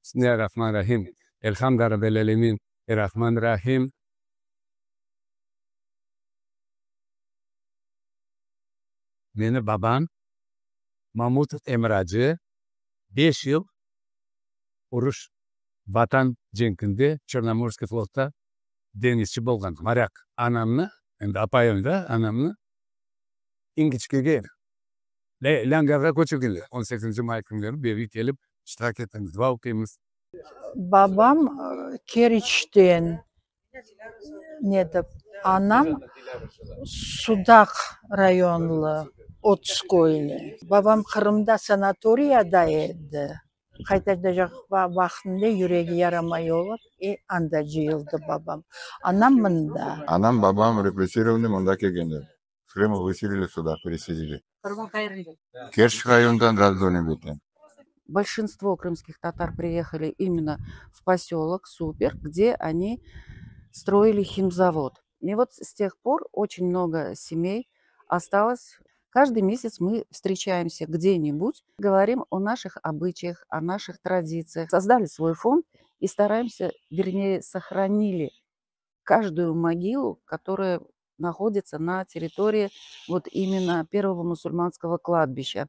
Bismillahirrahmanirrahim. Elhamdülillahirabbil Rahmanirrahim. Meni babam Mamutov Emraji 5 yıl urush Vatan jenginde Chornomorskiy flotda dengizchi bo'lgan. Moryak. Anamni, endi apayimda anamni ingichkaga Langarga ko'chirganlar. 18-may kunlari bu yerga kelib ishtirok etdingiz. Va o'qiymiz. Babam Kerich'ten, anam Sudak rayonlu Otskoyli. Babam Kırım'da sanatoriyada edi. Qaytacak vaxtında yüreği yaramay olur. Anda jıyıldı babam. Anam mında. Anam babam репрессированный мында келгенде. Крым выселили сюда, переселили. Керчь райондан раздольный бетен. Большинство крымских татар приехали именно в поселок Супер, где они строили химзавод. И вот с тех пор очень много семей осталось. Каждый месяц мы встречаемся где-нибудь, говорим о наших обычаях, о наших традициях. Создали свой фонд и стараемся, вернее, сохранили каждую могилу, которая находится на территории вот именно первого мусульманского кладбища.